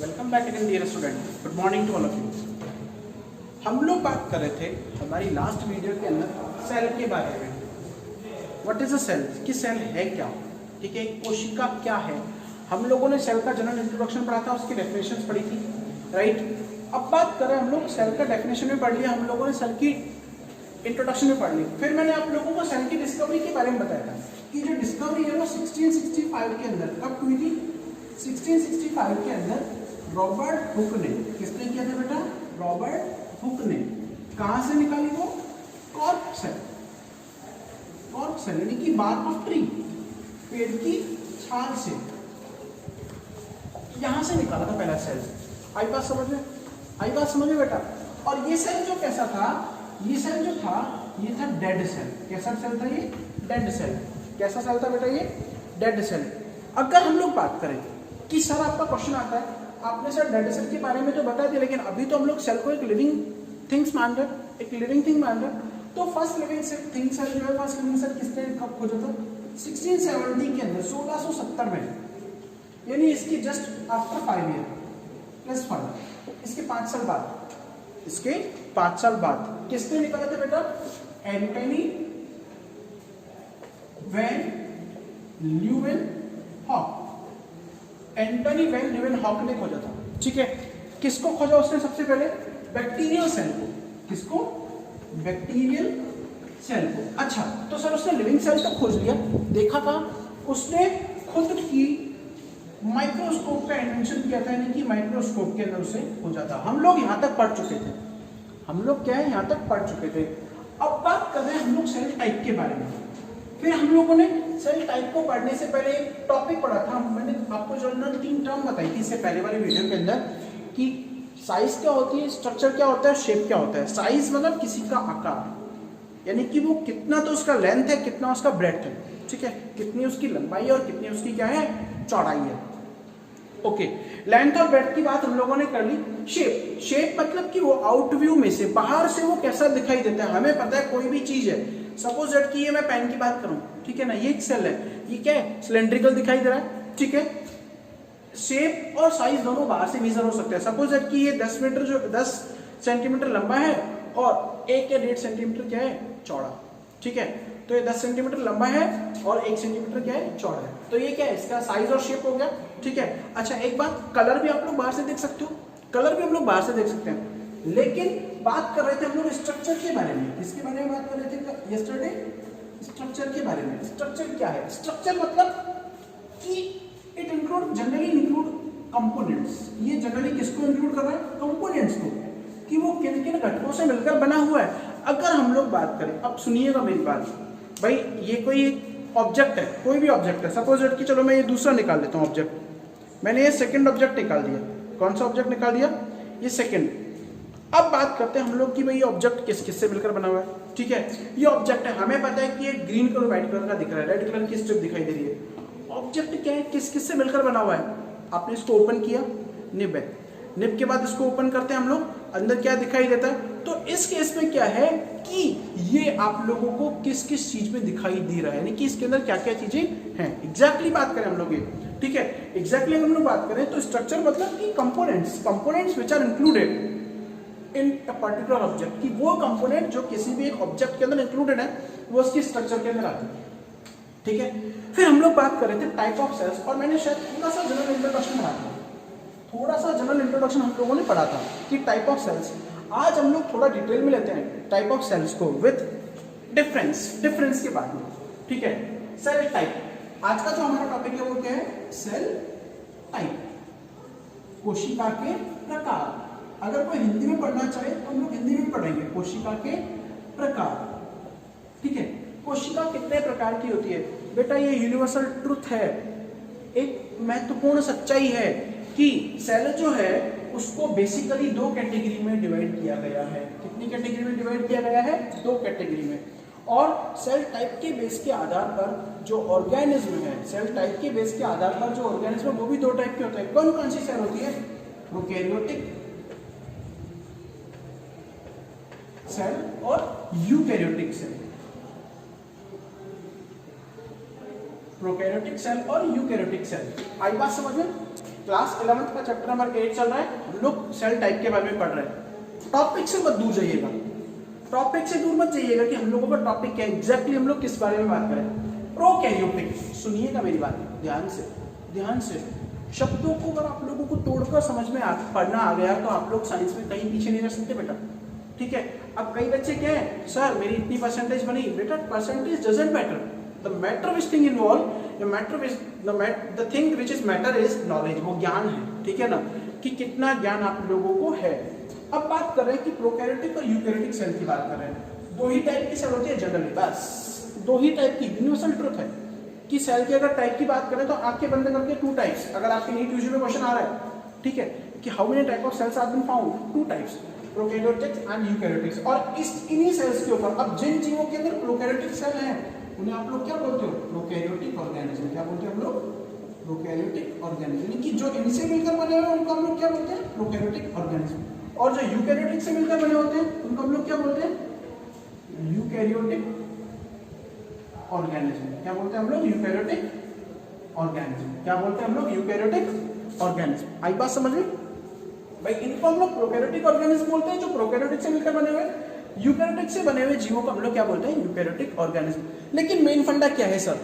Welcome back again dear student, good morning to all of you. हम लोग बात कर रहे थे हमारी लास्ट वीडियो के अंदर सेल के बारे में। व्हाट इज अ सेल, कि सेल है क्या, ठीक है, कोशिका क्या है। हम लोगों ने सेल का जनरल इंट्रोडक्शन पढ़ा था, उसकी डेफिनेशंस पढ़ी थी, राइट। अब बात करें हम लोग सेल का डेफिनेशन में पढ़ लिया, हम लोगों ने सेल की इंट्रोडक्शन में पढ़ ली। फिर मैंने आप लोगों को सेल की डिस्कवरी के बारे में बताया था कि जो डिस्कवरी है वो 1665 के अंदर कब हुई थी। 1665 के अंदर रॉबर्ट हुक ने, किसने किया था बेटा, रॉबर्ट हुक ने। कहां से निकाली वो, कॉर्क सेल, कॉर्क सेल यानी कि बार्क ऑफ ट्री, पेड़ की छाल से, यहां से निकाला था पहला सेल। आई बात समझ में, आई बात समझ में बेटा। और ये सेल जो कैसा था, ये सेल जो था ये था डेड सेल। कैसा सेल था ये, डेड सेल। कैसा सेल था बेटा ये, डेड सेल। अगर हम लोग बात करें कि सर आपका क्वेश्चन आता है, आपने सर डेड सेल के बारे में तो बता दिया, लेकिन अभी तो हम लोग सेल को एक लिविंग थिंग्स मान रहे, एक लिविंग थिंग मान रहे। तो फर्स्ट लिविंग थिंग सेल जो है, फर्स्ट लिविंग सेल किसने कब खोजा था, 1670 के अंदर, 1670 में, यानी इसकी जस्ट आफ्टर 5 ईयर प्लस 5, इसके 5 साल बाद, इसके 5 साल बाद किसने निकाला था बेटा, Antonie van Leeuwenhoek. Antonie van Leeuwenhoek ने खोजा था, ठीक है। किसको खोजा उसने सबसे पहले, बैक्टीरियल सेल को। किसको, बैक्टीरियल सेल को। अच्छा, तो सर उसने लिविंग सेल तो खोज लिया, देखा था उसने खुद की माइक्रोस्कोप का इन्वेंशन किया था, यानी कि माइक्रोस्कोप के अंदर उसे खोजा था। हम लोग यहां तक पढ़ चुके थे, हम लोग क्या है यहां तक पढ़ चुके थे। अब बात कर रहे हैं हम लोग सेल टाइप के बारे में। फिर हम लोगों ने सेल टाइप को पढ़ने से पहले एक टॉपिक पढ़ा था, मैंने आपको जनरल 3 टर्म बताई थी इससे पहले वाली वीडियो के अंदर, कि साइज क्या होती है, स्ट्रक्चर क्या होता है, शेप क्या होता है। साइज मतलब किसी का आकार, यानी कि वो कितना तो उसका लेंथ है, कितना उसका ब्रेड्थ है, ठीक है, कितनी उसकी लंबाई है और कितनी उसकी क्या है, चौड़ाई है। ओके, लेंथ और ब्रेड्थ की बात हम लोगों ने कर ली। शेप, शेप मतलब कि वो आउट व्यू में से, बाहर से वो कैसा दिखाई देता है। हमें पता है कोई भी चीज है, सपोज दैट कि ये मैं पेन की बात करूं, ठीक है ना, ये एक सेल है, ये क्या है, सिलेंड्रिकल दिखाई दे रहा है, ठीक है। शेप और साइज दोनों बाहर से मेजर हो सकते हैं। सपोज दैट कि ये 10 मीटर जो 10 सेंटीमीटर लंबा है और 1 या 1.5 सेंटीमीटर क्या है, चौड़ा, ठीक है। तो ये 10 सेंटीमीटर लंबा है और 1 सेंटीमीटर क्या है, चौड़ा है। तो ये क्या है, इसका साइज और शेप हो गया, ठीक है। अच्छा, एक बात, कलर भी आप लोग बाहर से देख सकते हो, कलर भी हम लोग बाहर से देख सकते हैं। लेकिन बात कर रहे थे हम लोग स्ट्रक्चर के बारे में। इसके बारे में बात कर रहे थे यस्टरडे, स्ट्रक्चर के बारे में। स्ट्रक्चर क्या है, स्ट्रक्चर मतलब कि it include, generally include components. ये जनरली किसको इंक्लूड कर रहा है, कंपोनेंट्स को, कि वो किन किन घटकों से मिलकर बना हुआ है। अगर हम लोग बात करें, अब सुनिएगा मेरी बात भाई, ये कोई ऑब्जेक्ट है, कोई भी ऑब्जेक्ट है, सपोज दैट कि चलो मैं ये दूसरा निकाल लेता हूँ ऑब्जेक्ट, मैंने ये सेकंड ऑब्जेक्ट निकाल दिया। कौन सा ऑब्जेक्ट निकाल दिया, ये सेकंड। अब बात करते हैं हम लोग कि भाई ये ऑब्जेक्ट किस किस से मिलकर बना हुआ है, ठीक है। ये ऑब्जेक्ट है, हमें पता है कि ये ग्रीन कलर व्हाइट कलर का दिख रहा है, रेड कलर की स्ट्रिप दिखाई दे रही है। ऑब्जेक्ट क्या है, किस किस से मिलकर बना हुआ है। आपने इसको ओपन किया, निब है, निब के बाद इसको ओपन करते हैं हम लोग, अंदर क्या दिखाई देता है। तो इस केस में क्या है कि ये आप लोगों को किस किस चीज में दिखाई दे रहा है, यानी कि इसके अंदर क्या क्या चीजें हैं। एग्जैक्टली बात करें हम लोग ये, ठीक है, एग्जैक्टली अगर हम लोग बात करें तो स्ट्रक्चर मतलब कि components, components which are included in a particular object, कि वो कंपोनेंट जो किसी भी एक ऑब्जेक्ट के अंदर इंक्लूडेड है वो उसकी स्ट्रक्चर के अंदर आती है, ठीक है। फिर हम लोग बात कर रहे थे टाइप ऑफ सेल्स, और मैंने शायद थोड़ा सा जनरल इंट्रोडक्शन पढ़ा था, थोड़ा सा जनरल इंट्रोडक्शन हम लोगों ने पढ़ा था कि टाइप ऑफ सेल्स। आज हम लोग थोड़ा डिटेल में लेते हैं टाइप ऑफ सेल्स को विद डिफरेंस के बाद में, ठीक है। सेल टाइप, आज का जो हमारा टॉपिक है वो क्या है, सेल टाइप, कोशिका के प्रकार। अगर कोई हिंदी में पढ़ना चाहे तो हम लोग हिंदी में पढ़ेंगे, कोशिका के प्रकार, ठीक है। कोशिका कितने प्रकार की होती है बेटा, ये यूनिवर्सल ट्रुथ है, एक महत्वपूर्ण सच्चाई है कि सेल जो है उसको बेसिकली 2 कैटेगरी में डिवाइड किया गया है। कितनी कैटेगरी में डिवाइड किया गया है, 2 कैटेगरी में। और सेल टाइप के बेस के आधार पर जो ऑर्गेनिज्म है, सेल टाइप के बेस के आधार पर जो ऑर्गेनिज्म, वो भी 2 टाइप के होते हैं। कौन कौन सी सेल होती है, प्रोकैरियोटिक सेल और यूकैरियोटिक सेल। प्रोकैरियोटिक सेल और यूकैरियोटिक सेल, आई बात समझ में। क्लास 11th का चैप्टर नंबर 8 चल रहा है, हम लोग सेल टाइप के बारे में पढ़ रहे हैं। टॉपिक से मत दूर जाइएगा, टॉपिक से दूर मत जाइएगा कि हम लोगों का टॉपिक क्या है एग्जैक्टली, हम लोग किस बारे में बात करें। प्रोकैरियोटिक, सुनिएगा मेरी बात ध्यान से, ध्यान से। शब्दों को अगर आप लोगों को तोड़कर समझ में पढ़ना आ गया तो आप लोग साइंस में कहीं पीछे नहीं रह सकते बेटा, ठीक है। अब कई बच्चे क्या है, सर मेरी इतनी परसेंटेज बनी, बेटा percentage doesn't matter, the matter which thing involve, the matter which the thing which is matter is knowledge, वो ज्ञान है, ठीक है ना, कि कितना ज्ञान आप लोगों को है। अब बात कर रहे हैं कि प्रोकैरियोटिक और यूकैरियोटिक सेल की बात कर रहे हैं। दो ही टाइप की सेल होती है जनरली, बस दो ही टाइप की, यूनिवर्सल ट्रुथ है कि सेल की अगर टाइप की बात करें तो आंखें बंद करके 2 टाइप्स, अगर आपके नीट यूजी में क्वेश्चन आ रहा है, ठीक है, कि how many type of cells are been found, 2 types, prokaryotics and eukaryotics. और इन्हीं सेल्स के ऊपर अब जिन जीवों के अंदर प्रोकैरियोटिक सेल हैं उन्हें आप लोग क्या बोलते हो, प्रोकैरियोटिक ऑर्गेनिज्म। क्या बोलते हैं हम लोग, प्रोकैरियोटिक ऑर्गेनिज्म, कि जो इनसे मिलकर बने हुए उनको हम लोग क्या बोलते हैं, प्रोकैरियोटिक ऑर्गेनिज्म। और जो यूकैरियोटिक से मिलकर बने होते हैं उनको हम लोग क्या बोलते हैं, यूकैरियोटिक ऑर्गेनिज्म। क्या बोलते हैं हम लोग, यूकैरियोटिक ऑर्गेनिज्म। क्या बोलते हैं हम लोग, यूकैरियोटिक ऑर्गेनिज्म। आई बात समझ में भाई, इनको हम लोग प्रोकैरियोटिक ऑर्गेनिज्म बोलते हैं जो प्रोकैरियोटिक से मिलकर बने हुए, यूकैरियोटिक से बने हुए जीवों को हम लोग क्या बोलते हैं, यूकैरियोटिक ऑर्गेनिज्म। लेकिन मेन फंडा क्या है सर,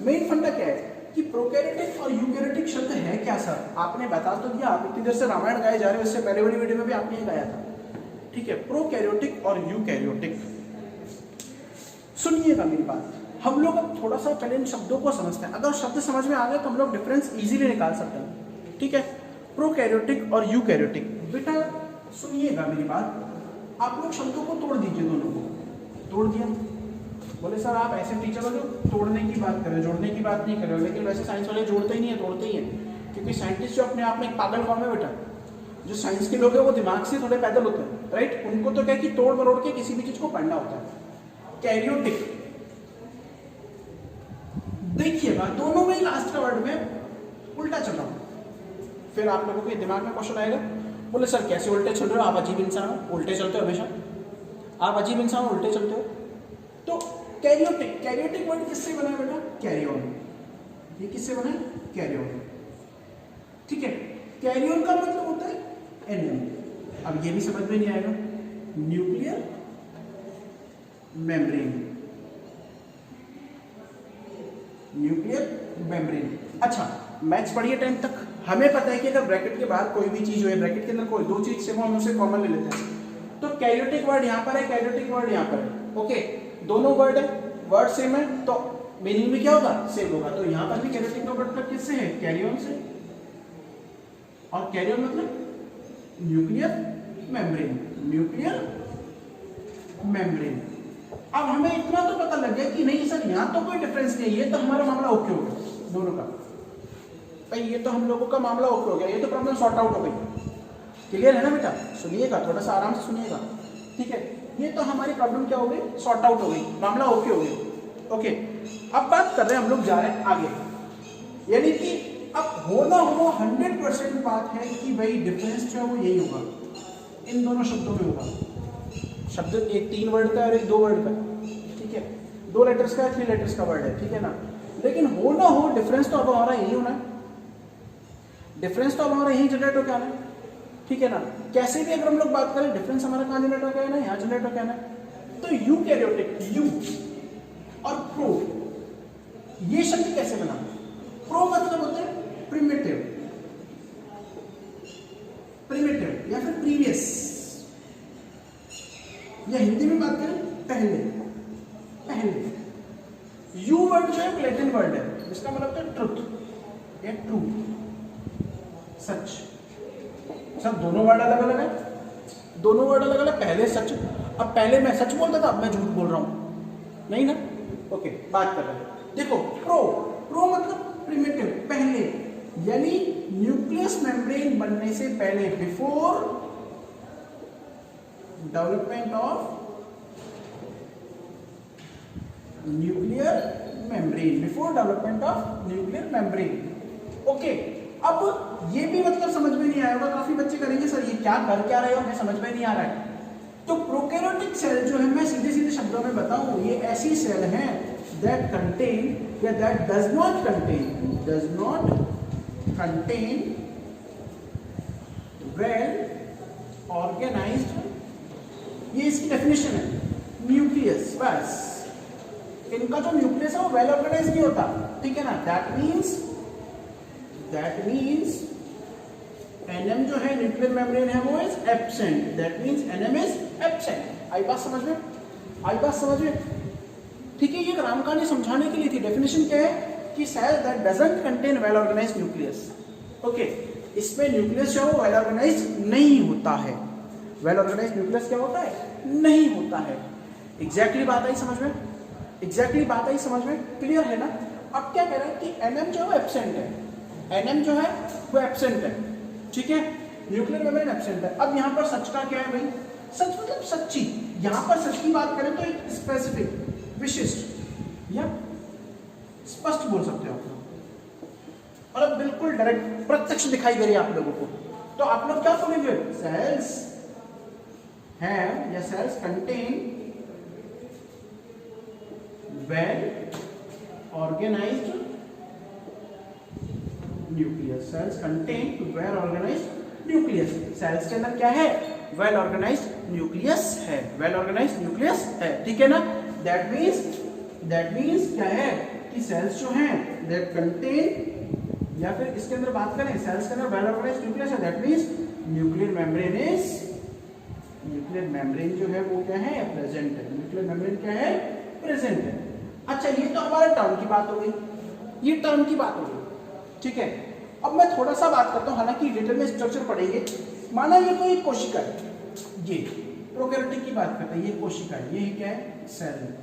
मेन फंडा क्या है कि प्रोकैरियोटिक और यूकैरियोटिक शब्द है क्या सर, आपने बता तो दिया, आप इतनी देर से रामायण गाए जा रहे हो, इससे पहले वाली वीडियो में भी आपने ये गाया था, ठीक है। प्रोकैरियोटिक और यूकैरियोटिक, सुनिएगा मेरी बात, हम लोग अब थोड़ा सा पहले इन शब्दों को समझते हैं। अगर शब्द समझ में आ गए तो हम लोग डिफरेंस इजीली निकाल सकते हैं, ठीक है। प्रोकैरियोटिक और यूकैरियोटिक, बेटा सुनिएगा मेरी बात, आप लोग शब्दों को तोड़ दीजिए, दोनों को तोड़ दिया। बोले सर आप ऐसे टीचर हो जो तोड़ने की बात कर रहे हो, जोड़ने की बात नहीं कर रहे हो, लेकिन वैसे साइंस वाले जोड़ते ही नहीं है, तोड़ते ही है, क्योंकि साइंटिस्ट जो अपने आप में एक पागल कौन है बेटा, जो साइंस के लोग हैं वो दिमाग से थोड़े पैदल होते हैं, राइट। उनको तो क्या कि तोड़ मरोड़ के किसी भी चीज को पढ़ना होता है। कैरियोटिक, देखिएगा दोनों में लास्ट का वर्ड में उल्टा चल रहा हूं, फिर आप लोगों के दिमाग में क्वेश्चन आएगा, बोले सर कैसे उल्टे चल रहे हो, आप अजीब इंसान हो, उल्टे चलते हो हमेशा, आप अजीब इंसान हो, उल्टे चलते हो। तो कैरियोटिक, कैरियोटिक वर्ड किससे बना है बेटा, कैरी ऑन, ये किससे बना है, कैरी ऑन, ठीक है। कैरी ऑन का मतलब होता है एनएम। अब ये भी समझ में नहीं आएगा, न्यूक्लियर मेम्ब्रेन, न्यूक्लियर मेम्ब्रेन। अच्छा मैथ्स पढ़िए 10th तक, हमें पता है कि अगर ब्रैकेट के बाहर कोई भी चीज हो, ब्रैकेट के अंदर कोई 2 चीज से वो हम उसे कॉमन ले लेते हैं, तो कैरियोटिक वर्ड यहाँ पर है, कैरियोटिक वर्ड यहाँ पर है, ओके, दोनों वर्ड है, वर्ड सेम है, तो मीनिंग भी क्या होगा, सेम होगा। तो यहाँ पर भी कैरियोटिक का मतलब किससे है, कैरियन से, और कैरियन मतलब न्यूक्लियर मेम्ब्रेन, न्यूक्लियर मेम्ब्रेन। अब हमें इतना तो पता लग गया कि नहीं सर यहाँ तो कोई डिफरेंस नहीं है, ये तो हमारा मामला ओके हो गया दोनों का, भाई ये तो हम लोगों का मामला ओके हो गया, ये तो प्रॉब्लम सॉर्ट आउट हो गई, क्लियर है ना बेटा। सुनिएगा थोड़ा सा आराम से सुनिएगा, ठीक है, ये तो हमारी प्रॉब्लम क्या हो गई, सॉर्ट आउट हो गई, मामला ओके हो गया, ओके। अब बात कर रहे हैं, हम लोग जा रहे हैं आगे, यानी कि अब होना हो 100% बात है कि भाई डिफरेंस जो है वो यही होगा, इन दोनों शब्दों में होगा। शब्द एक 3 वर्ड का और एक 2 वर्ड का, ठीक है, 2 लेटर्स का 3 लेटर्स का वर्ड है, ठीक है ना। लेकिन हो ना हो डिफरेंस तो अब हमारा यही होना है, डिफरेंस तो अब हमारा यही जनरेट होकर आना है, ठीक है ना। कैसे भी अगर हम लोग बात करें डिफरेंस हमारा कहाँ जनरेट होकर आना है, यहाँ जनरेट होकर आना है। तो यूकैरियोटिक, यू और प्रो, ये शब्द कैसे बना, प्रो मतलब होता है प्रिमिटिव, प्रिमिटिव या फिर प्रीवियस, या हिंदी में बात करें पहले, पहले। यू वर्ड जो है लैटिन वर्ड है, जिसका मतलब है ट्रुथ या ट्रू, सच। सब दोनों वर्ड अलग अलग है, दोनों वर्ड अलग अलग, पहले सच, अब पहले मैं सच बोलता था, अब मैं झूठ बोल रहा हूं, नहीं ना, ओके। बात कर रहे हैं, देखो प्रो, प्रो मतलब प्रिमिटिव, पहले, यानी न्यूक्लियस मेम्ब्रेन बनने से पहले, before development of nuclear membrane, before development of nuclear membrane, okay. अब ये भी मतलब समझ में नहीं आया होगा, काफी बच्चे करेंगे सर ये क्या कर क्या रहे हो, हमें समझ में नहीं आ रहा है। तो प्रोकैरियोटिक सेल जो है, मैं सीधे सीधे शब्दों में बताऊं, ये ऐसी सेल हैं that contain या that does not contain contain well organized, ये इसकी डेफिनेशन है, न्यूक्लियस। बस इनका जो न्यूक्लियस है वो वेल ऑर्गेनाइज नहीं होता, ठीक है ना। दैट मीन्स NM जो है न्यूक्लियर मेम्ब्रेन है वो is absent, that means NM is absent. आई बात समझ में? ठीक है, ये राम कहानी समझाने के लिए थी। डेफिनेशन क्या है कि cell that doesn't contain well organized nucleus. Okay, इसमें न्यूक्लियस जो है वो वेल ऑर्गेनाइज नहीं होता है। वेल ऑर्गेनाइज्ड न्यूक्लियस क्या होता है? नहीं होता है। एग्जैक्टली बात आई समझ में? क्लियर है ना। अब क्या कह रहा है कि NM जो है एब्सेंट है, ठीक है, न्यूक्लियर मेम्ब्रेन एब्सेंट है। अब यहाँ पर सच का क्या है भाई? सच मतलब सच्ची। यहाँ पर सच की बात करें तो एक स्पेसिफिक, विशिष्ट या स्पष्ट बोल सकते हो आप लोग, और अब बिल्कुल डायरेक्ट प्रत्यक्ष दिखाई दे रही है आप लोगों को। तो आप लोग क्या बोलेंगे? सेल्स हैव या cells contain well organized nucleus. Cells contain well organized nucleus. Cells के अंदर क्या है? वेल ऑर्गेनाइज्ड न्यूक्लियस है, ठीक है ना। दैट मीन्स क्या है कि सेल्स जो हैं दैट कंटेन, या फिर इसके अंदर बात करें सेल्स के अंदर वेल ऑर्गेनाइज्ड न्यूक्लियस है, दैट मीन्स न्यूक्लियर मेम्ब्रेन जो है वो क्या है? प्रेजेंट है। न्यूक्लियर मेम्ब्रेन क्या है? प्रेजेंट है। अच्छा, ये तो हमारे टर्म की बात हो गई, ठीक है। अब मैं थोड़ा सा बात करता हूँ, हालांकि डिटेल में स्ट्रक्चर पढ़ेंगे। माना ये कोई कोशिका है, ये प्रोकैरियोटिक की बात करते हैं, ये कोशिका है, ये क्या है? सेल है।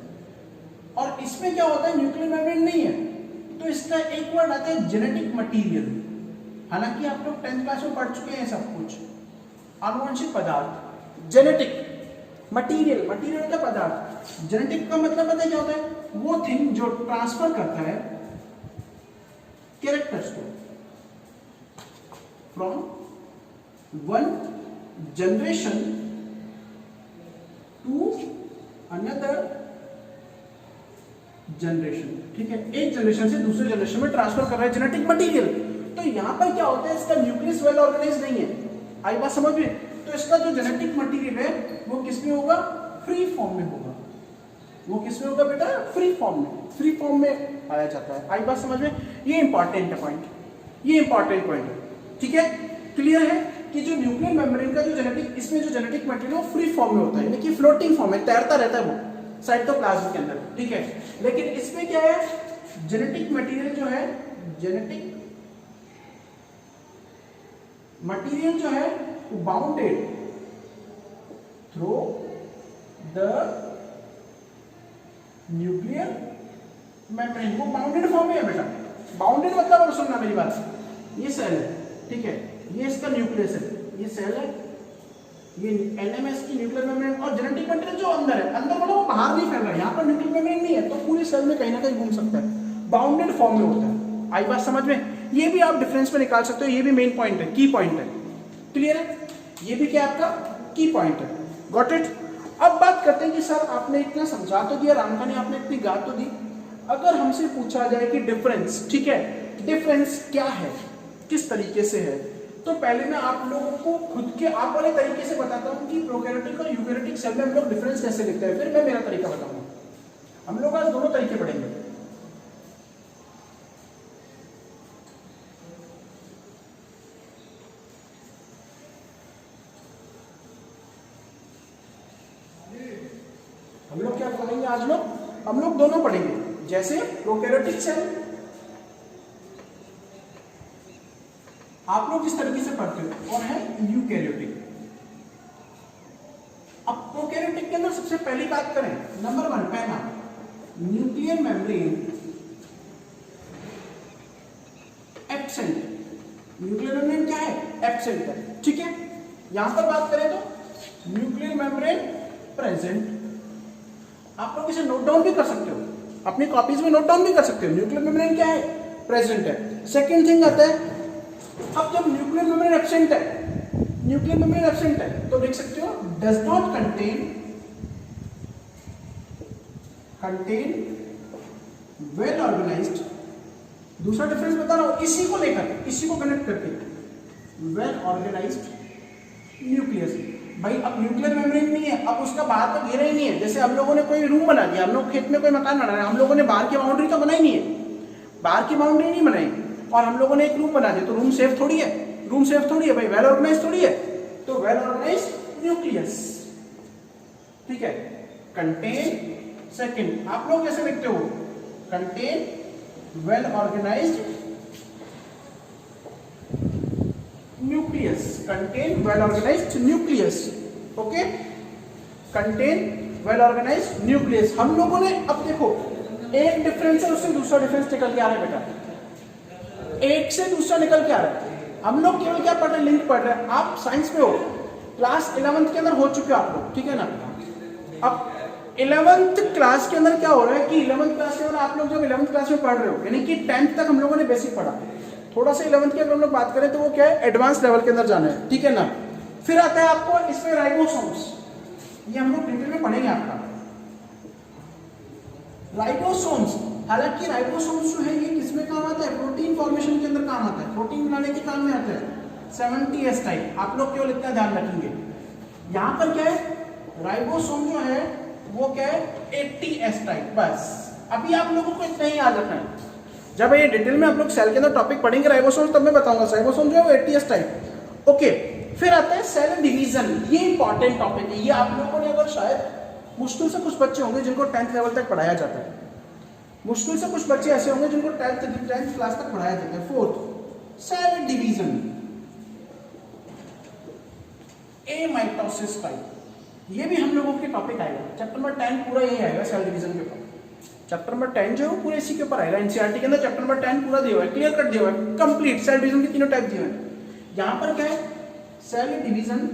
और इसमें क्या होता है? न्यूक्लियर मेम्ब्रेन नहीं है, तो इसका एक वर्ड आता है जेनेटिक मटीरियल। हालांकि आप लोग 10th क्लास में पढ़ चुके हैं सब कुछ, आनुवंशिक पदार्थ। जेनेटिक मटीरियल का पदार्थ। जेनेटिक का मतलब पता है क्या होता है? वो थिंग जो ट्रांसफर करता है कैरेक्टर्स को from one generation to another generation, ठीक है। एक जनरेशन से दूसरे जनरेशन में ट्रांसफर कर रहा है जेनेटिक मटीरियल। तो यहां पर क्या होता है? इसका न्यूक्लियस वेल ऑर्गेनाइज नहीं है। आई बात समझ में? तो इसका जो जेनेटिक मटीरियल है वो किसमें होगा? फ्री फॉर्म में होगा। वो किसमें होगा बेटा? फ्री फॉर्म में पाया जाता है। आई बात समझ में? ये इंपॉर्टेंट पॉइंट है, ठीक है। क्लियर है कि जो न्यूक्लियर मेम्ब्रेन का जो जेनेटिक, इसमें जो जेनेटिक मटेरियल है वो फ्री फॉर्म में होता है, यानी कि फ्लोटिंग फॉर्म में तैरता रहता है वो साइटोप्लाज्म के अंदर, ठीक है। लेकिन इसमें क्या है? जेनेटिक मटेरियल जो है वो bounded through the nuclear membrane. वो बाउंडेड फॉर्म में है बेटा। बाउंडेड मतलब, अब सुनना मेरी बात, ये सेल है, ठीक है, ये इसका न्यूक्लियस है, ये सेल है, ये NMS की न्यूक्लियर मेम्ब्रेन, और जेनेटिक मटेरियल जो अंदर है, अंदर मतलब वो बाहर नहीं फैल रहा है। यहाँ पर न्यूक्लियर मेम्ब्रेन नहीं है, तो पूरी सेल में कहीं ना कहीं घूम सकता है, बाउंडेड फॉर्म में होता है। आई बात समझ में? ये भी आप डिफरेंस में निकाल सकते हो, ये भी मेन पॉइंट है, की पॉइंट है। क्लियर है? ये भी क्या आपका की पॉइंट है। Got it? अब बात करते हैं कि सर आपने इतना समझा तो दिया, रामका ने आपने इतनी गा तो दी, अगर हमसे पूछा जाए कि डिफरेंस, ठीक है, डिफरेंस क्या है, किस तरीके से है, तो पहले मैं आप लोगों को खुद के आप वाले तरीके से बताता हूं कि प्रोकैरियोटिक और यूकैरियोटिक सेल में हम लोग डिफरेंस कैसे लिखते हैं, फिर मैं मेरा तरीका बताऊंगा। हम लोग आज दोनों तरीके पढ़ेंगे। हम लोग क्या पढ़ेंगे आज? हम लोग दोनों पढ़ेंगे। जैसे प्रोकैरियोटिक सेल आप लोग जिस तरीके से पढ़ते हो, और है यूकैरियोटिक। अब प्रोकैरियोटिक के अंदर सबसे पहली बात करें, नंबर 1 पहला, nuclear membrane absent. Nuclear membrane क्या है? एब्सेंट है, ठीक है। यहां पर बात करें तो न्यूक्लियर मेम्ब्रेन प्रेजेंट। आप लोग इसे नोट डाउन भी कर सकते हो, अपनी कॉपीज में नोट डाउन भी कर सकते हो। न्यूक्लियर मेम्ब्रेन क्या है? प्रेजेंट है। सेकंड थिंग आता है, अब जब न्यूक्लियर मेम्ब्रेन एब्सेंट है तो लिख सकते हो does not contain well organized दूसरा डिफरेंस बता रहा हूं इसी को लेकर, इसी को कनेक्ट करके, वेल ऑर्गेनाइज्ड न्यूक्लियस। भाई अब न्यूक्लियर मेम्ब्रेन नहीं है, अब उसका बाहर तो घेरा ही नहीं है। जैसे हम लोगों ने कोई रूम बना दिया, हम लोग खेत में कोई मकान बना रहे हैं, हम लोगों ने बाहर की बाउंड्री तो बनाई नहीं है, बाहर की बाउंड्री नहीं बनाई, और हम लोगों ने एक रूम बना दिया, तो रूम सेफ थोड़ी है, रूम सेफ थोड़ी है भाई, वेल ऑर्गेनाइज थोड़ी है। तो वेल ऑर्गेनाइज न्यूक्लियस, ठीक है। कंटेन, सेकंड आप लोग कैसे लिखते हो, contain well organized nucleus, contain well organized nucleus, okay, contain well organized nucleus. हम लोगों ने, अब देखो एक डिफरेंस है, उससे दूसरा डिफरेंस निकल के आ रहा है बेटा, एक से दूसरा निकल के आ रहा है। हम लोग केवल क्या पढ़ रहे हैं, लिंक पढ़ रहे हैं। आप साइंस में हो, क्लास 11th के अंदर हो चुके हो आप लोग, ठीक है ना। अब 11th क्लास के अंदर क्या हो रहा है कि 11th क्लास के अंदर आप लोग जब 11th क्लास में पढ़ रहे हो, यानी कि 10th तक हम लोगों ने बेसिक पढ़ा, थोड़ा सा 11th की अगर हम लोग बात करें तो वो क्या है, एडवांस लेवल के अंदर जाना है, ठीक है ना। फिर आता है आपको इसमें राइबोसोम्स, ये हम लोग डिटेल में पढ़ेंगे आपका राइबोसोम्स। हालांकि राइबोसोम्स जो है ये किसमें काम आता है, प्रोटीन फॉर्मेशन के अंदर काम आता है, प्रोटीन बनाने के काम में आता है। 70s टाइप आप लोग केवल इतना ध्यान रखेंगे। यहाँ पर क्या है, राइबोसोम जो है वो क्या है, 80s टाइप। बस अभी आप लोगों को इतना ही याद रखना है। जब ये डिटेल में आप लोग सेल के अंदर टॉपिक पढ़ेंगे राइबोसोम, तब मैं बताऊंगा राइबोसोम जो है वो 80s टाइप, ओके। फिर आता है सेल डिवीजन, ये इंपॉर्टेंट टॉपिक है। ये आप लोगों ने, अगर शायद मुश्किल से कुछ बच्चे होंगे जिनको 10th लेवल तक पढ़ाया जाता है, मुश्किल से कुछ बच्चे ऐसे होंगे जिनको 10th क्लास तक पढ़ाया जाता है। फोर्थ, सेल डिवीजन, ए माइटोसिस टाइप, ये भी हम लोगों के टॉपिक आएगा। चैप्टर नंबर 10 पूरा यही आएगा सेल डिवीजन के ऊपर। चैप्टर नंबर 10 जो है वो पूरे इसी के ऊपर आएगा। एनसीईआरटी के अंदर चैप्टर नंबर 10 पूरा दिया हुआ है, क्लियर कट दिया हुआ है, कंप्लीट सेल डिवीजन के तीनों टाइप दिए हुए हैं। यहाँ पर क्या है, सेल डिवीजन,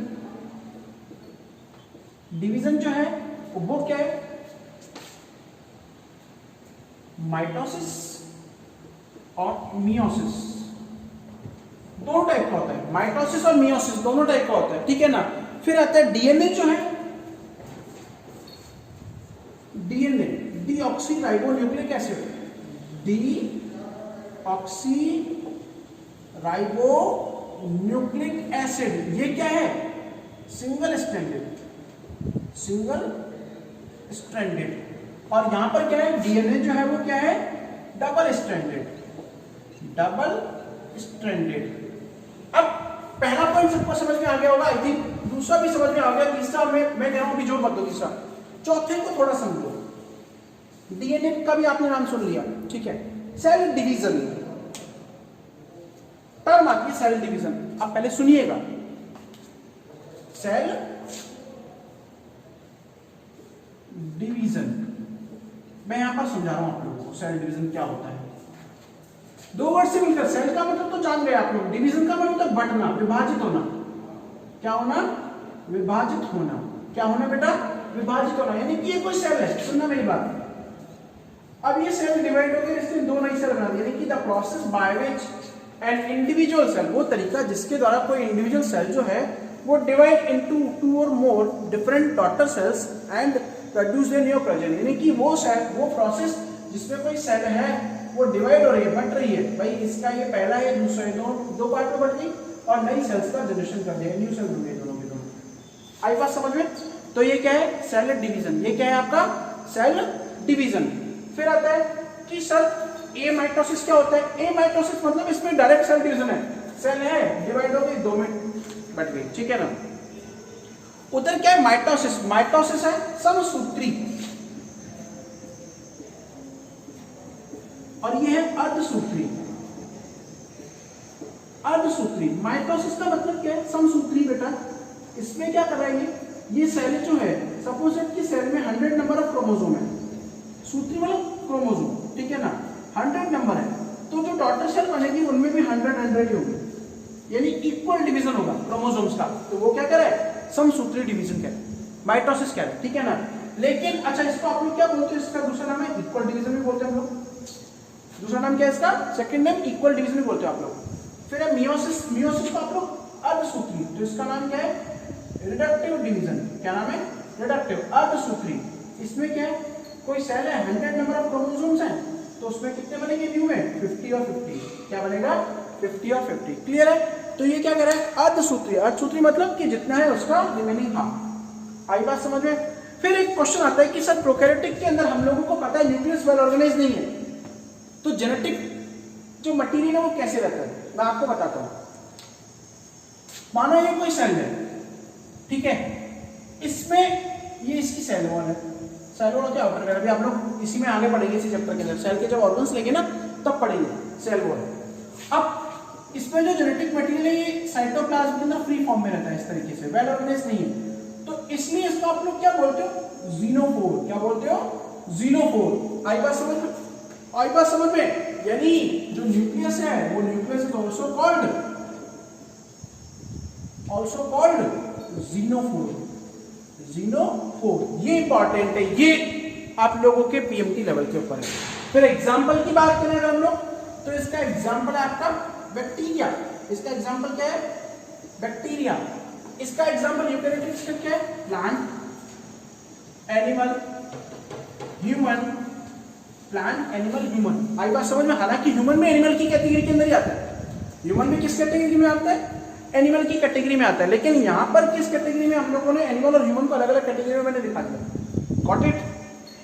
डिवीजन जो है वो क्या है, माइटोसिस और मियोसिस, दोनों टाइप का होता है। माइटोसिस और मियोसिस दोनों टाइप का होता है, ठीक है ना। फिर आता है डीएनए जो है, DNA deoxy ribo nucleic acid, deoxy ribo nucleic acid, ये क्या है, सिंगल स्ट्रैंडेड, सिंगल स्ट्रैंडेड। और यहां पर क्या है, डीएनए जो है वो क्या है, डबल स्ट्रैंडेड, डबल स्ट्रैंडेड। अब पहला पॉइंट सबको समझ में आ गया होगा आई थिंक, दूसरा भी समझ में आ गया, तीसरा मैं कह रहा हूं अभी जोर मत दो, तीसरा चौथे को थोड़ा समझो। डीएनए का भी आपने नाम सुन लिया, ठीक है। सेल डिवीजन, टर्म आती है सेल डिवीजन, आप पहले सुनिएगा। सेल डिवीजन, मैं यहां पर समझा रहा हूं आप लोगों को सेल डिवीजन क्या होता है। दो वर्ड से मिलकर, सेल का मतलब तो जान गए आप लोग, डिवीजन का मतलब बंटना, विभाजित होना। क्या होना, विभाजित होना। क्या होना बेटा, विभाजित होना, यानी कि ये कोई सेल है, सुनना मेरी बात। अब ये सेल डिवाइड हो गए, इसने दो नई सेल बना दी, यानी कि the process by which an individual cell, वो तरीका जिसके द्वारा कोई इंडिविजुअल सेल जो है वो डिवाइड इनटू 2 और more different daughter cells and produce their new progeny, यानी कि वो सेल, वो प्रोसेस जिसमें कोई सेल है वो डिवाइड हो रही है, बट रही है। भाई इसका ये पहला है, दूसरा है, दो पार्ट में बढ़ गई और नई सेल्स का जनरेशन कर दिया, न्यू सेल बन गए दोनों के दोनों। आई बात समझ में। तो ये क्या है, सेल डिवीजन, ये क्या है आपका सेल डिवीजन। फिर आता है कि सर ए माइटोसिस क्या होता है, ए माइटोसिस मतलब इसमें डायरेक्ट सेल डिवीजन है, सेल है डिवाइड हो गई, दो में बट गई, ठीक है ना। उधर क्या है, माइटोसिस, माइटोसिस है समसूत्री और ये है अर्धसूत्री। अर्धसूत्री, माइटोसिस का मतलब क्या है, समसूत्री बेटा। इसमें क्या कर रहा है, ये सेल जो है, सपोज दैट कि सेल में 100 नंबर ऑफ क्रोमोसोम है, सूत्री मतलब क्रोमोसोम, ठीक है ना, 100 नंबर है, तो जो डॉटर सेल बनेगी उनमें भी 100 ही होगी, यानी इक्वल डिवीजन होगा क्रोमोसोम्स का। तो वो क्या करे, समसूत्री डिवीजन करे, माइटोसिस कह रहे हैं, ठीक है ना। लेकिन अच्छा, इसको आप लोग क्या बोलते हैं, इसका दूसरा नाम है इक्वल डिवीजन भी बोलते हैं हम लोग। दूसरा नाम क्या है इसका, सेकंड नेम इक्वल डिवीजन भी बोलते हैं आप लोग। फिर है मियोसिस, मियोसिस को आप लोग अर्धसूत्री, तो इसका नाम क्या है, रिडक्टिव डिवीजन। क्या नाम है, रिडक्टिव, अर्धसूत्री। इसमें क्या है, कोई सेल है, 100 नंबर ऑफ क्रोमोसोम्स हैं, तो उसमें कितने बनेंगे न्यू में 50 और 50, क्या बनेगा 50 और 50। क्लियर है? तो ये क्या कह रहा है अर्धसूत्री, अर्धसूत्री मतलब कि जितना है उसका रिमेनिंग हाफ। आई बात समझ में? फिर एक क्वेश्चन आता है कि सर प्रोकैरियोटिक के अंदर हम लोगों को पता है न्यूक्लियस वेल ऑर्गेनाइज नहीं है, तो जेनेटिक जो मटेरियल है वो कैसे रहता है, मैं आपको बताता हूं। मानो ये कोई सेल है, ठीक है, इसमें ये इसकी सेल वॉल है, सेल वॉल क्या होता है अभी आप लोग इसी में आगे पढ़ेंगे इसी चैप्टर के अंदर, सेल के जब ऑर्गन्स लेंगे ना तब पढ़ेंगे सेल वॉल। अब इसमें जो जेनेटिक मटेरियल है ये साइटोप्लाज्म के अंदर फ्री फॉर्म में रहता है इस तरीके से, वेल ऑर्गेनाइज नहीं है, तो इसलिए इसको आप लोग क्या बोलते हो ज़ीनोफोर, क्या बोलते हो ज़ीनोफोर। आई बात समझ में? आई बात समझ में? यानी जो न्यूक्लियस है वो न्यूक्लियस इज आल्सो कॉल्ड ज़ीनोफोर, ज़ीनोफोर। ये इंपॉर्टेंट है, ये आप लोगों के पीएमटी लेवल के ऊपर है। फिर एग्जांपल की बात करें हम लोग तो इसका एग्जांपल है आपका बैक्टीरिया, इसका एग्जांपल क्या है बैक्टीरिया, इसका एग्जांपल यूकेरियोटिक क्या है plant, animal, human, plant, animal, human. आई बात समझ में? हालांकि ह्यूमन में एनिमल की कैटेगरी के अंदर ही आता है, ह्यूमन में किस कैटेगरी में आता है एनिमल की कैटेगरी में आता है, लेकिन यहां पर किस कैटेगरी में हम लोगों ने एनिमल और ह्यूमन को अलग अलग कैटेगरी में मैंने दिखा दिया। Got it?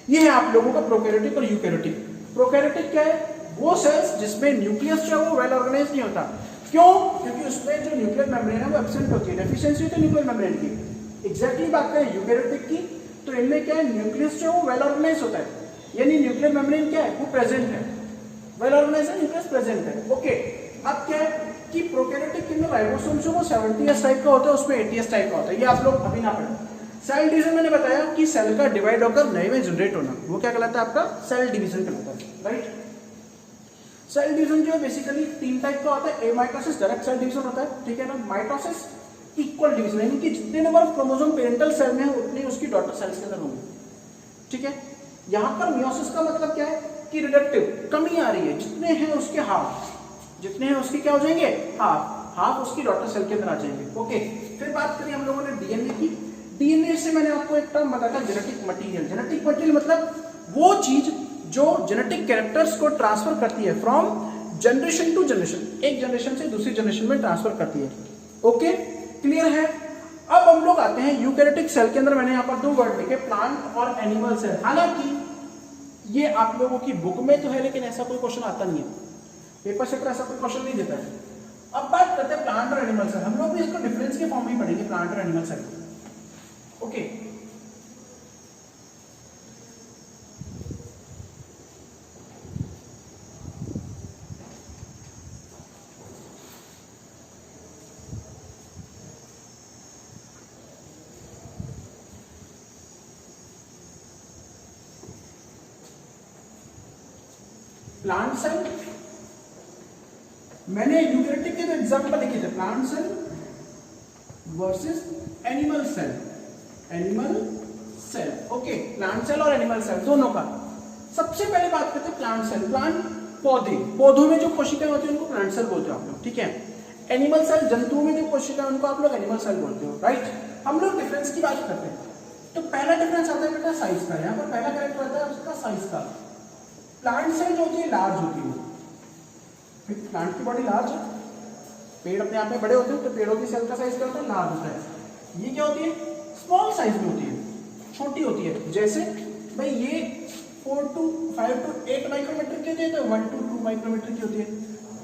ये है आप लोगों का प्रोकैरियोटिक और यूकेरियोटिक। प्रोकैरियोटिक क्या है? वो सेल्स जिसमें न्यूक्लियस जो है वो वेल ऑर्गेनाइज नहीं होता। क्यों? क्योंकि उसमें जो न्यूक्लियर मेम्ब्रेन है वो एब्सेंट होती है, डेफिशिएंसी होती है न्यूक्लियर मेम्ब्रेन की। एग्जैक्टली बात करें यूकेरियोटिक की तो इनमें क्या है न्यूक्लियस जो है वो वेल ऑर्गेनाइज होता है, यानी न्यूक्लियर मेम्ब्रेन क्या है वो प्रेजेंट है, वेल ऑर्गेनाइज है, न्यूक्लियस प्रेजेंट है। ओके, अब क्या है कि प्रोकैरियोटिक के अंदर राइबोसोम जो वो 70s टाइप का होता है, उसमें 80s टाइप का होता है, ये आप लोग अभी ना पढ़ें। सेल डिवीजन मैंने बताया कि सेल का डिवाइड होकर नए में जनरेट होना, वो क्या कहलाता है आपका सेल डिवीजन कहलाता है, राइट। सेल डिवीजन जो है बेसिकली 3 टाइप का होता है, एमाइटोसिस डायरेक्ट सेल डिवीजन होता है, ठीक है ना, माइटोसिस इक्वल डिवीजन, यानी कि जितने number of chromosome parental cell में है उतने उसकी डॉटर सेल्स के अंदर होंगे, ठीक है। यहां पर मियोसिस का मतलब क्या है कि रिडक्टिव, कमी आ रही है, जितने हैं उसके हाफ, जितने हैं उसके क्या हो जाएंगे हाफ उसकी डॉटर सेल के अंदर आ जाएंगे। ओके, फिर बात करें हम लोगों ने डीएनए की। डीएनए से मैंने आपको एक टर्म बताया था जेनेटिक मटेरियल। जेनेटिक मटेरियल मतलब वो चीज जो जेनेटिक कैरेक्टर्स को ट्रांसफर करती है फ्रॉम जनरेशन टू जनरेशन, एक जनरेशन से दूसरी जनरेशन में ट्रांसफर करती है। ओके, क्लियर है? अब हम लोग आते हैं यूकेरियोटिक सेल के अंदर। मैंने यहाँ पर 2 वर्ड लिखे, प्लांट और एनिमल सेल। हालांकि ये आप लोगों की बुक में तो है लेकिन ऐसा कोई क्वेश्चन आता नहीं है, पेपर सेटर ऐसा कोई क्वेश्चन नहीं देता है। अब बात करते हैं प्लांट और एनिमल सेल। हम लोग भी इसको डिफरेंस के फॉर्म में पढ़ेंगे, प्लांट और animal cell. Okay, plant cell मैंने यूकेरियोटिक के जो एग्जांपल लिखे थे, plant cell versus animal cell, animal cell. Okay, plant cell और एनिमल सेल दोनों का। सबसे पहले बात करते हैं प्लांट सेल। प्लांट पौधे, पौधों में जो कोशिकाएं होती है उनको प्लांट सेल बोलते हो आप लोग, ठीक है। एनिमल सेल, जंतुओं में जो कोशिकाएं उनको आप लोग एनिमल सेल बोलते हो, राइट। हम लोग डिफरेंस की बात करते हैं तो पहला डिफरेंस आता है बेटा साइज का। यहाँ पर पहला कैरेक्टर आता है उसका साइज का। प्लांट सेल जो होती है लार्ज होती है, प्लांट की बॉडी लार्ज है, पेड़ अपने आप में बड़े होते हैं तो पेड़ों की सेल का साइज क्या होता है लार्ज होता है। ये क्या होती है स्मॉल साइज में होती है, छोटी होती है। जैसे भाई ये 4 to 5 to 8 माइक्रोमीटर की होती है तो 1 to 2 माइक्रोमीटर की होती है।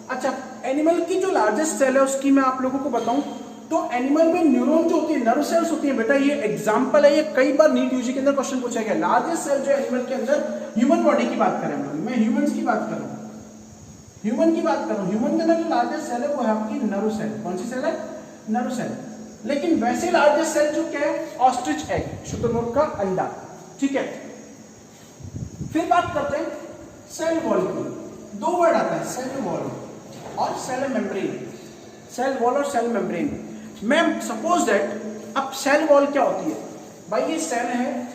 अच्छा, एनिमल की जो लार्जेस्ट सेल है उसकी मैं आप लोगों को बताऊं तो एनिमल में न्यूरॉन जो होती है, नर्व सेल्स होती है बेटा, ये एग्जांपल है, ये कई बार नीट यूजी के अंदर क्वेश्चन पूछा गया। लार्जेस्ट सेल जो एनिमल के अंदर, ह्यूमन बॉडी की बात करें हम लोग, मैं ह्यूमंस की बात कर रहा हूं, ह्यूमन की बात कर रहा हूं। ह्यूमन के अंदर जो लार्जेस्ट सेल है वो है आपकी नर्व सेल। कौन सी सेल है? Nerve cell. लेकिन वैसे लार्जेस्ट सेल जो क्या है ऑस्ट्रिच एग, शुतुरमुर्ग का अंडा, ठीक है। फिर बात करते हैं सेल वॉल की। 2 वर्ड आता है, सेल वॉल और सेल मेम्ब्रेन। सेल वॉल और सेल मेम्ब्रेन। मैं सपोज दैट, अब सेल वॉल क्या होती है भाई, ये सेल है,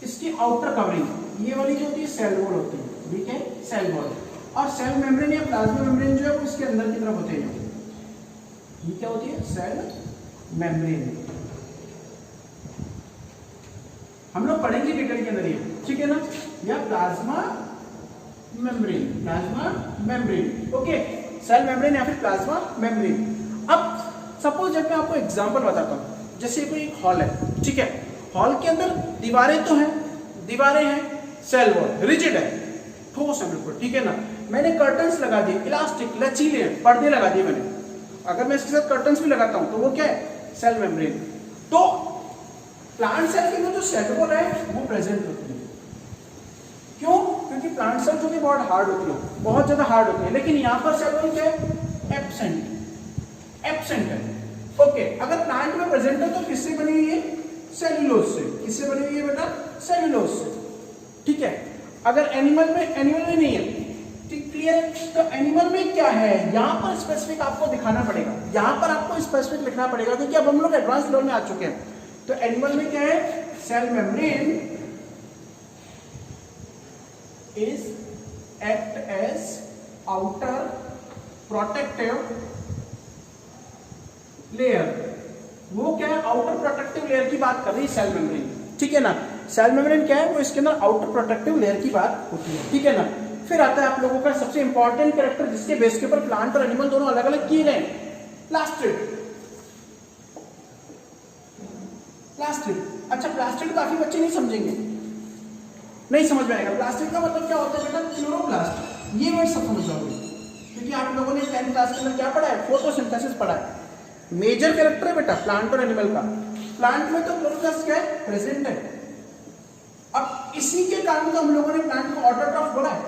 इसकी आउटर कवरिंग ये वाली जो होती है सेल वॉल होती है, ठीक है, सेल वॉल। और सेल मेम्ब्रेन या प्लाज्मा मेम्ब्रेन जो है वो इसके अंदर की तरफ होते हैं, ये क्या होती है सेल मेम्ब्रेन। हम लोग पढ़ेंगे डिटेल के अंदर ये, ठीक है ना। या plasma membrane, plasma membrane, okay, cell membrane या फिर प्लाज्मा मेम्ब्रेन। अब सपोज जब मैं आपको एग्जांपल बताता हूँ, जैसे कोई हॉल है, ठीक है, हॉल के अंदर दीवारें तो हैं, दीवारें हैं, सेल वॉल रिजिड है, ठोस है बिल्कुल, ठीक है ना, मैंने कर्टन्स लगा दिए, इलास्टिक लचीले हैं, पर्दे लगा दिए मैंने, अगर मैं इसके साथ कर्टन्स भी लगाता हूं तो वो क्या है, सेल मेम्ब्रेन। तो प्लांट सेल के अंदर जो सेल वॉल है वो प्रेजेंट होती है, क्यों, क्योंकि प्लांट सेल जो कि बहुत हार्ड होती है, बहुत ज्यादा हार्ड होती है, लेकिन यहाँ पर सेल वॉल क्या है, एब्सेंट है, ओके। अगर प्लांट में प्रेजेंट है तो किससे बनी हुई है, सेल्यूलोज से, किससे बनी हुई है बेटा, सेल्यूलोज से, ठीक है। अगर एनिमल में नहीं है, ठीक, क्लियर है। तो एनिमल में क्या है, यहां पर स्पेसिफिक आपको दिखाना पड़ेगा, यहां पर आपको स्पेसिफिक लिखना पड़ेगा, क्योंकि अब हम लोग एडवांस लेवल में आ चुके हैं। तो एनिमल में क्या है, cell membrane is act as outer protective layer, वो क्या है, आउटर प्रोटेक्टिव लेयर की बात कर रही है सेल मेम्ब्रेन, ठीक है ना। सेल मेम्ब्रेन क्या है, वो इसके अंदर आउटर प्रोटेक्टिव लेयर की बात होती है, ठीक है ना। फिर आता है आप लोगों का सबसे इंपॉर्टेंट कैरेक्टर, जिसके बेस के ऊपर प्लांट और एनिमल दोनों अलग अलग किए गए, प्लास्टिड। अच्छा, प्लास्टिड काफी बच्चे नहीं समझेंगे, नहीं समझ में आएगा। प्लास्टिड का मतलब क्या होता है बेटा, क्लोरोप्लास्ट, ये वर्ड सब समझ जाओगे, क्योंकि आप लोगों ने 10th क्लास के अंदर क्या पढ़ा है, फोटोसिंथेसिस पढ़ा है, मेजर कैरेक्टर है बेटा प्लांट और एनिमल का। प्लांट में तो क्लोरोप्लास्ट क्या है, प्रेजेंट है। अब इसी के कारण तो हम लोगों ने प्लांट को ऑटोट्रॉफ बोला है,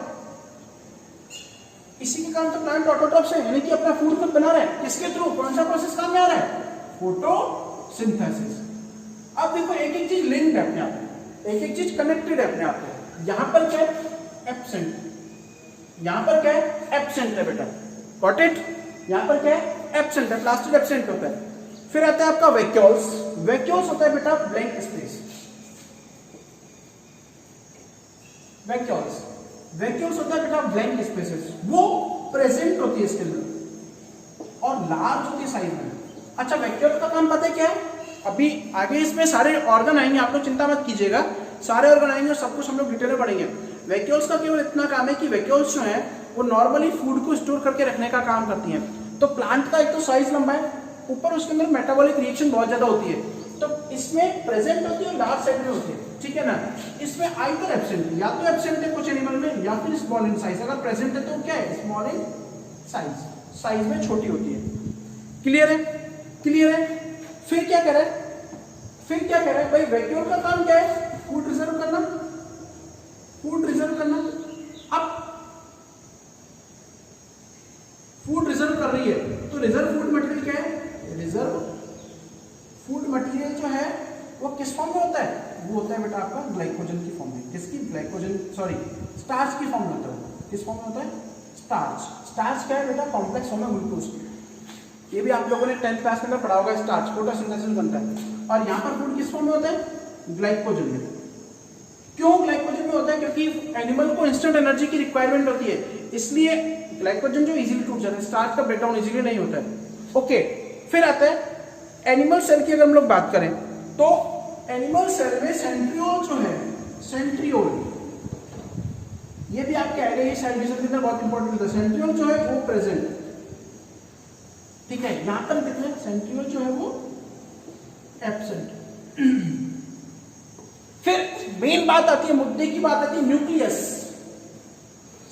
इसी के कारण तो प्लांट ऑटोट्रॉफ है, यानी कि अपना फूड खुद बना रहा है, किसके थ्रू, कौन सा प्रोसेस काम में आ रहा है, फोटोसिंथेसिस। अब देखो एक एक चीज लिंक्ड है अपने आप में, एक एक चीज कनेक्टेड है अपने आप में। यहां पर क्या है, एब्सेंट, यहां पर क्या है, एब्सेंट है बेटा, गॉट इट। यहां पर क्या है, एब्सेंट है, प्लास्टिड एब्सेंट होता है। फिर आता है आपका वैक्यूल्स, वैक्यूल्स होता है बेटा ब्लैंक स्पेस, वैक्यूल्स होता है बेटा ब्लैंक स्पेसेस, वो प्रेजेंट होती है इसके अंदर और लार्ज होती है साइज में। अच्छा, वैक्यूल का काम पता है क्या है, अभी आगे इसमें सारे ऑर्गन आएंगे, आप लोग चिंता मत कीजिएगा, सारे ऑर्गन आएंगे और सब कुछ हम लोग डिटेल में पढ़ेंगे। वैक्यूल्स का केवल इतना काम है कि वैक्यूल्स जो है वो नॉर्मली फूड को स्टोर करके रखने का काम करती हैं। तो प्लांट का एक तो साइज लंबा है, ऊपर उसके अंदर मेटाबॉलिक रिएक्शन बहुत ज्यादा होती है, तो इसमें प्रेजेंट होती है और लार्ज साइज में होती है, ठीक है ना। इसमें आइदर एब्सेंट, या तो एब्सेंट है कुछ एनिमल में, या फिर स्मॉल इन साइज। अगर प्रेजेंट है तो क्या है, स्मॉल इन साइज, साइज में छोटी होती है। क्लियर है, क्लियर है। फिर क्या कह रहा है, फिर क्या कह रहा है भाई, वैक्यूल का काम क्या है, फूड रिजर्व करना, फूड रिजर्व करना। अब फूड रिजर्व कर रही है तो रिजर्व फूड मटेरियल क्या है, रिजर्व फूड मटेरियल जो है वो किस फॉर्म में होता है, वो होता है बेटा आपका ग्लाइकोजन की फॉर्म में। किसकी, ग्लाइकोजन, सॉरी स्टार्च की फॉर्म में होता है। किस फॉर्म में होता है, स्टार्च। स्टार्च क्या है बेटा, कॉम्प्लेक्स फॉर्म है ग्लूकोज की। ये भी आप लोगों ने 10th क्लास के अंदर पढ़ा होगा, स्टार्च फोटोसिंथेसिस बनता है। और यहाँ पर फूड किस फॉर्म में होता है, ग्लाइकोजन में। क्यों ग्लाइकोजन में होता है, क्योंकि एनिमल को इंस्टेंट एनर्जी की रिक्वायरमेंट होती है, इसलिए ग्लाइकोजन जो इजीली टूट जाता है, स्टार्च का ब्रेकडाउन इजीली नहीं होता है। ओके, फिर आता है एनिमल सेल की। अगर हम लोग बात करें तो एनिमल सेल में सेंट्रियोल जो है, सेंट्रियोल, ये भी आपके आएगा, ये सेल डिवीजन के अंदर बहुत इंपॉर्टेंट होता है। सेंट्रियोल जो है वो प्रेजेंट, ठीक है, यहां पर कितने, सेंट्रियोल जो है वो एब्सेंट। फिर मेन बात आती है, मुद्दे की बात आती है, न्यूक्लियस।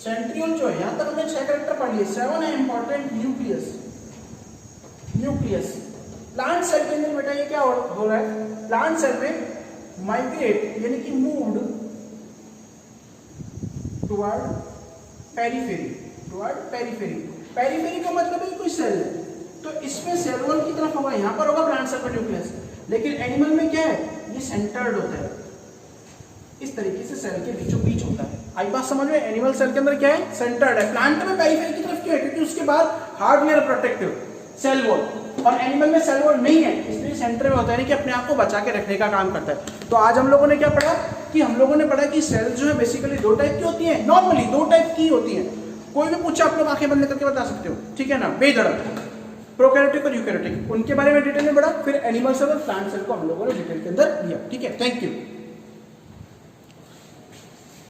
सेंट्रियोल जो है, यहां तक हमने 6 कैरेक्टर पढ़ लिए, 7 है important. Nucleus, nucleus plant cell के अंदर बेटा ये क्या हो रहा है, प्लांट सेल में माइग्रेट यानी कि moved toward periphery, toward periphery. Periphery का मतलब है कोई सेल है तो इसमें सेल वॉल की तरफ होगा, यहां पर होगा प्लांट सेल का न्यूक्लियस। लेकिन एनिमल में क्या है, ये सेंटर्ड होता है, इस तरीके से सेल के बीचों बीच होता है। आई बात समझ में, एनिमल सेल के अंदर क्या है, सेंटर्ड है। प्लांट में पेरिफेरी की तरफ क्यों है, क्योंकि उसके बाद hard layer protective cell wall, और एनिमल में सेल वॉल नहीं है, इसलिए सेंटर में होता है, कि अपने आप को बचा के रखने का काम करता है। तो आज हम लोगों ने क्या पढ़ा, कि हम लोगों ने पढ़ा कि सेल जो है बेसिकली 2 टाइप की होती है, नॉर्मली 2 टाइप की होती है। कोई भी पूछा आप लोग आंखें बंद करके बता सकते हो, ठीक है ना, बेधड़क, प्रोकैरियोटिक और यूकैरियोटिक, उनके बारे में डिटेल में पढ़ा। फिर एनिमल सेल और प्लांट सेल को हम लोगों ने डिटेल के अंदर लिया, ठीक है। Thank you.